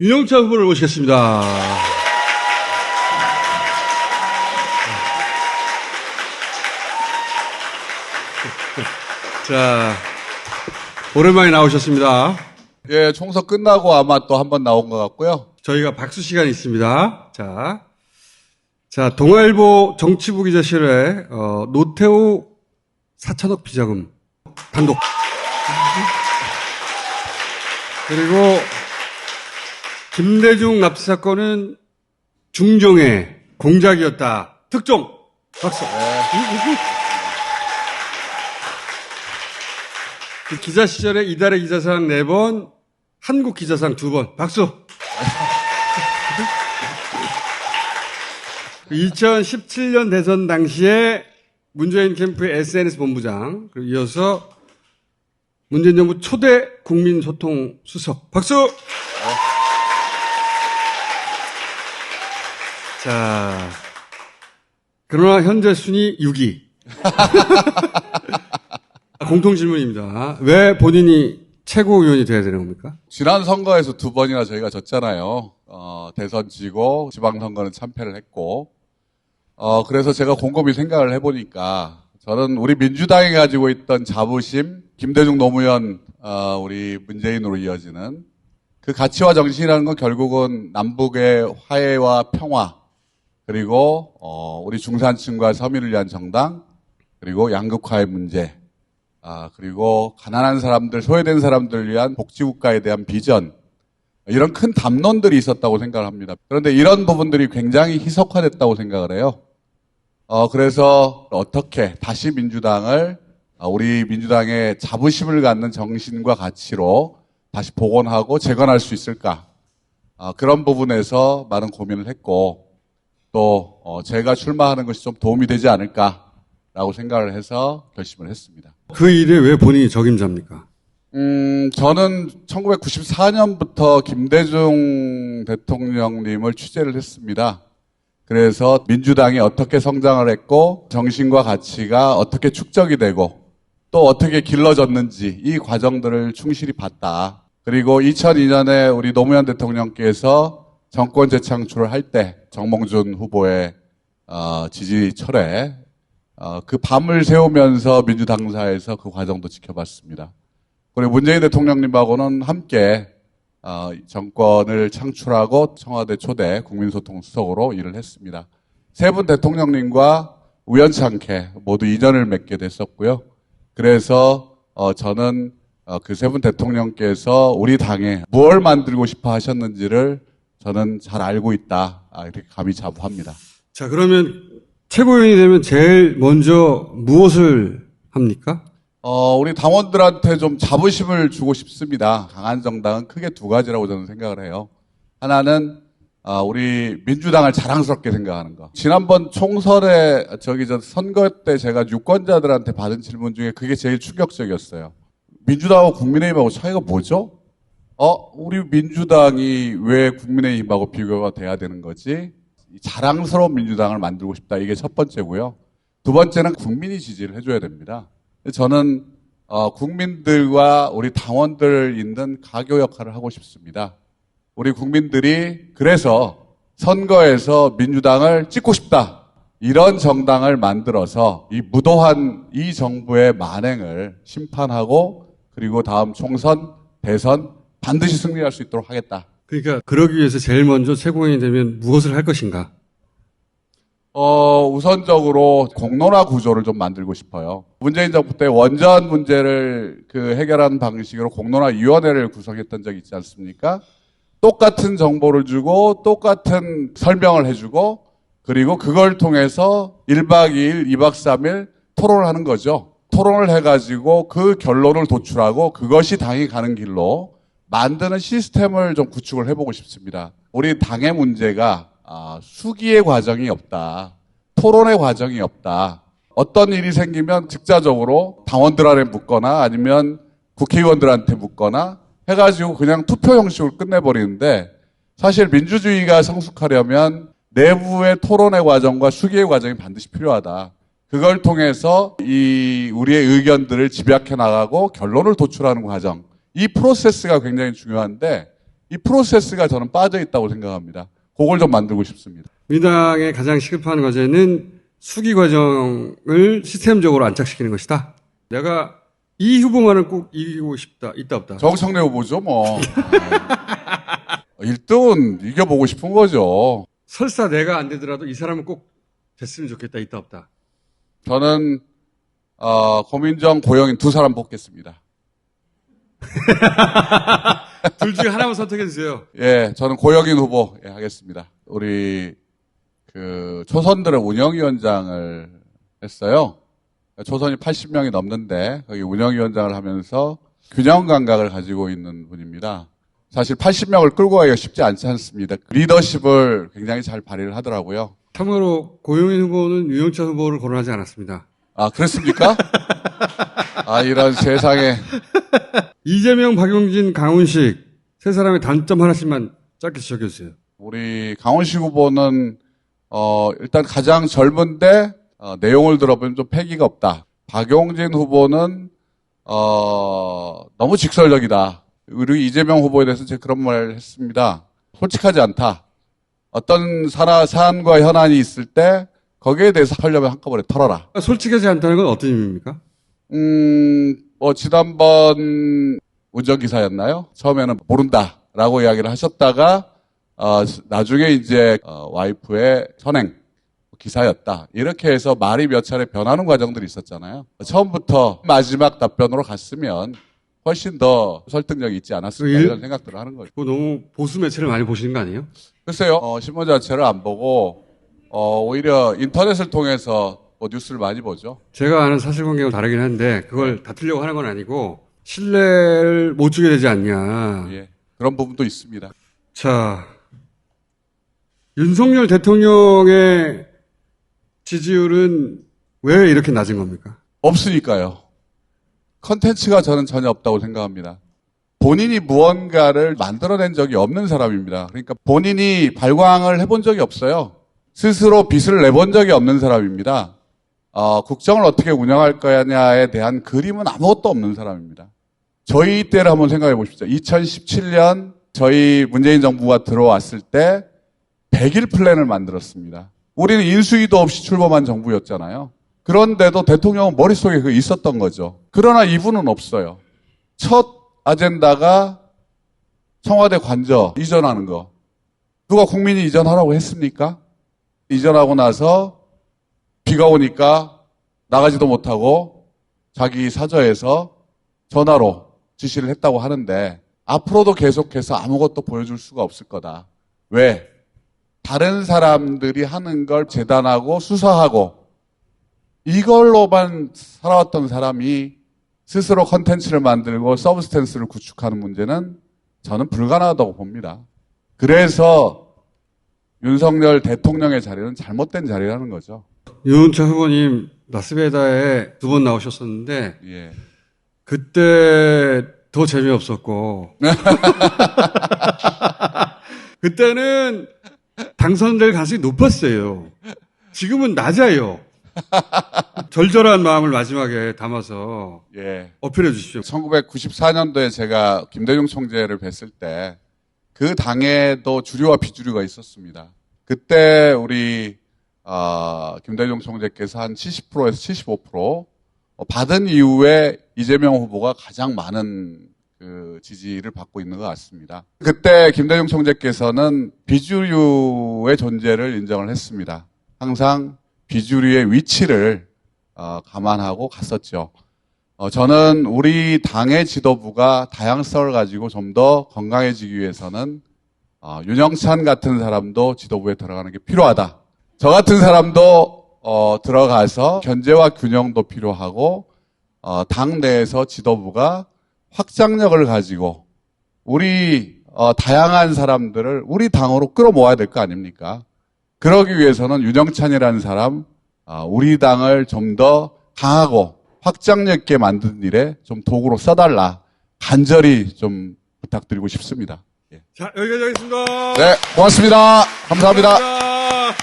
윤영찬 후보를 모시겠습니다. 자, 오랜만에 나오셨습니다. 예, 총선 끝나고 아마 또 한 번 나온 것 같고요. 저희가 박수 시간이 있습니다. 자, 동아일보 정치부 기자실에 노태우 4천억 비자금 단독. 그리고 김대중 납치 사건은 중정의 공작이었다. 특종. 박수. 그 기자 시절에 이달의 기자상 4번, 한국 기자상 2번. 박수. 2017년 대선 당시에 문재인 캠프의 SNS 본부장, 그리고 이어서 문재인 정부 초대 국민소통 수석. 박수! 자, 그러나 현재 순위 6위. 공통 질문입니다. 왜 본인이 최고위원이 돼야 되는 겁니까? 지난 선거에서 2번이나 저희가 졌잖아요. 대선 지고 지방선거는 참패를 했고, 그래서 제가 곰곰이 생각을 해보니까 저는 우리 민주당이 가지고 있던 자부심, 김대중 노무현, 우리 문재인으로 이어지는 그 가치와 정신이라는 건 결국은 남북의 화해와 평화, 그리고 우리 중산층과 서민을 위한 정당, 그리고 양극화의 문제, 그리고 가난한 사람들, 소외된 사람들을 위한 복지국가에 대한 비전, 이런 큰 담론들이 있었다고 생각을 합니다. 그런데 이런 부분들이 굉장히 희석화됐다고 생각을 해요. 그래서 어떻게 다시 민주당을, 우리 민주당의 자부심을 갖는 정신과 가치로 다시 복원하고 재건할 수 있을까? 그런 부분에서 많은 고민을 했고, 또 제가 출마하는 것이 좀 도움이 되지 않을까라고 생각을 해서 결심을 했습니다. 그 일에 왜 본인이 적임자입니까? 저는 1994년부터 김대중 대통령님을 취재를 했습니다. 그래서 민주당이 어떻게 성장을 했고 정신과 가치가 어떻게 축적이 되고 또 어떻게 길러졌는지 이 과정들을 충실히 봤다. 그리고 2002년에 우리 노무현 대통령께서 정권 재창출을 할 때 정몽준 후보의 지지 철회, 그 밤을 새우면서 민주당사에서 그 과정도 지켜봤습니다. 그리고 문재인 대통령님하고는 함께 정권을 창출하고 청와대 초대 국민소통 수석으로 일을 했습니다. 세 분 대통령님과 우연찮게 모두 인연을 맺게 됐었고요. 그래서 저는 그 세 분 대통령께서 우리 당에 무엇을 만들고 싶어 하셨는지를 저는 잘 알고 있다. 이렇게 감히 자부합니다. 자, 그러면 최고위원이 되면 제일 먼저 무엇을 합니까? 우리 당원들한테 좀 자부심을 주고 싶습니다. 강한 정당은 크게 2가지라고 저는 생각을 해요. 하나는 우리 민주당을 자랑스럽게 생각하는 거. 지난번 총선에 선거 때 제가 유권자들한테 받은 질문 중에 그게 제일 충격적이었어요. 민주당하고 국민의힘하고 차이가 뭐죠? 우리 민주당이 왜 국민의힘하고 비교가 돼야 되는 거지? 자랑스러운 민주당을 만들고 싶다. 이게 첫 번째고요. 2번째는 국민이 지지를 해줘야 됩니다. 저는 국민들과 우리 당원들 있는 가교 역할을 하고 싶습니다. 우리 국민들이 그래서 선거에서 민주당을 찍고 싶다. 이런 정당을 만들어서 이 무도한 이 정부의 만행을 심판하고 그리고 다음 총선, 대선 반드시 승리할 수 있도록 하겠다. 그러니까 그러기 위해서 제일 먼저 최고위원이 되면 무엇을 할 것인가? 우선적으로 공론화 구조를 좀 만들고 싶어요. 문재인 정부 때 원전 문제를 해결하는 방식으로 공론화위원회를 구성했던 적이 있지 않습니까? 똑같은 정보를 주고 똑같은 설명을 해주고 그리고 그걸 통해서 1박 2일, 2박 3일 토론을 하는 거죠. 토론을 해가지고 그 결론을 도출하고 그것이 당이 가는 길로 만드는 시스템을 좀 구축을 해보고 싶습니다. 우리 당의 문제가 수기의 과정이 없다. 토론의 과정이 없다. 어떤 일이 생기면 직자적으로 당원들한테 묻거나 아니면 국회의원들한테 묻거나 해가지고 그냥 투표 형식으로 끝내버리는데 사실 민주주의가 성숙하려면 내부의 토론의 과정과 수기의 과정이 반드시 필요하다. 그걸 통해서 우리의 의견들을 집약해 나가고 결론을 도출하는 과정. 이 프로세스가 굉장히 중요한데 이 프로세스가 저는 빠져 있다고 생각합니다. 그걸 좀 만들고 싶습니다. 민주당의 가장 시급한 과제는 수기 과정을 시스템적으로 안착시키는 것이다. 내가 이 후보만은 꼭 이기고 싶다. 있다 없다. 정청래 후보죠, 뭐. 1등은 이겨보고 싶은 거죠. 설사 내가 안 되더라도 이 사람은 꼭 됐으면 좋겠다. 있다 없다. 저는 고민정, 고영인 두 사람 뽑겠습니다. 둘 중에 하나만 선택해 주세요. 예, 저는 고영인 후보 하겠습니다. 우리 초선들의 운영위원장을 했어요. 초선이 80명이 넘는데 거기 운영위원장을 하면서 균형 감각을 가지고 있는 분입니다. 사실 80명을 끌고 가기가 쉽지 않지 않습니다. 리더십을 굉장히 잘 발휘를 하더라고요. 참고로 고용인 후보는 유영철 후보를 거론하지 않았습니다. 아, 그렇습니까? 이런 세상에. 이재명, 박용진, 강훈식 세 사람의 단점 하나씩만 짧게 지적해 주세요. 우리 강훈식 후보는 일단 가장 젊은데 내용을 들어보면 좀 패기가 없다. 박용진 후보는 너무 직설적이다. 그리고 이재명 후보에 대해서 제가 그런 말을 했습니다. 솔직하지 않다. 어떤 사안과 현안이 있을 때 거기에 대해서 하려면 한꺼번에 털어라. 솔직하지 않다는 건 어떤 의미입니까? 지난번 운전기사였나요? 처음에는 모른다라고 이야기를 하셨다가 나중에 이제 와이프의 선행 기사였다. 이렇게 해서 말이 몇 차례 변하는 과정들이 있었잖아요. 처음부터 마지막 답변으로 갔으면 훨씬 더 설득력이 있지 않았을까 이런 생각들을 하는 거죠. 너무 보수 매체를 많이 보시는 거 아니에요? 글쎄요. 신문 자체를 안 보고 오히려 인터넷을 통해서 뉴스를 많이 보죠. 제가 아는 사실관계가 다르긴 한데 그걸 다투려고 하는 건 아니고 신뢰를 못 주게 되지 않냐. 예, 그런 부분도 있습니다. 자, 윤석열 대통령의 지지율은 왜 이렇게 낮은 겁니까? 없으니까요. 컨텐츠가 저는 전혀 없다고 생각합니다. 본인이 무언가를 만들어낸 적이 없는 사람입니다. 그러니까 본인이 발광을 해본 적이 없어요. 스스로 빚을 내본 적이 없는 사람입니다. 국정을 어떻게 운영할 거냐에 대한 그림은 아무것도 없는 사람입니다. 저희 때를 한번 생각해 보십시오. 2017년 저희 문재인 정부가 들어왔을 때 100일 플랜을 만들었습니다. 우리는 인수위도 없이 출범한 정부였잖아요. 그런데도 대통령은 머릿속에 그게 있었던 거죠. 그러나 이분은 없어요. 첫 아젠다가 청와대 관저 이전하는 거. 누가 국민이 이전하라고 했습니까? 이전하고 나서 비가 오니까 나가지도 못하고 자기 사저에서 전화로 지시를 했다고 하는데 앞으로도 계속해서 아무것도 보여줄 수가 없을 거다. 왜? 다른 사람들이 하는 걸 재단하고 수사하고 이걸로만 살아왔던 사람이 스스로 컨텐츠를 만들고 서브스탠스를 구축하는 문제는 저는 불가능하다고 봅니다. 그래서 윤석열 대통령의 자리는 잘못된 자리라는 거죠. 윤은철 후보님 라스베가스에 2번 나오셨었는데 예. 그때 더 재미없었고 그때는 당선될 가능성이 높았어요. 지금은 낮아요. 절절한 마음을 마지막에 담아서 예. 어필해 주십시오. 1994년도에 제가 김대중 총재를 뵀을 때 그 당에도 주류와 비주류가 있었습니다. 그때 우리 김대중 총재께서 한 70%에서 75% 받은 이후에 이재명 후보가 가장 많은 그 지지를 받고 있는 것 같습니다. 그때 김대중 총재께서는 비주류의 존재를 인정을 했습니다. 항상 비주류의 위치를 감안하고 갔었죠. 저는 우리 당의 지도부가 다양성을 가지고 좀 더 건강해지기 위해서는 윤영찬 같은 사람도 지도부에 들어가는 게 필요하다. 저 같은 사람도 들어가서 견제와 균형도 필요하고 당 내에서 지도부가 확장력을 가지고 우리 다양한 사람들을 우리 당으로 끌어모아야 될 거 아닙니까? 그러기 위해서는 윤영찬이라는 사람 우리 당을 좀 더 강하고 확장력 있게 만드는 일에 좀 도구로 써달라. 간절히 좀 부탁드리고 싶습니다. 예. 자, 여기까지 하겠습니다. 네, 고맙습니다. 감사합니다. 감사합니다.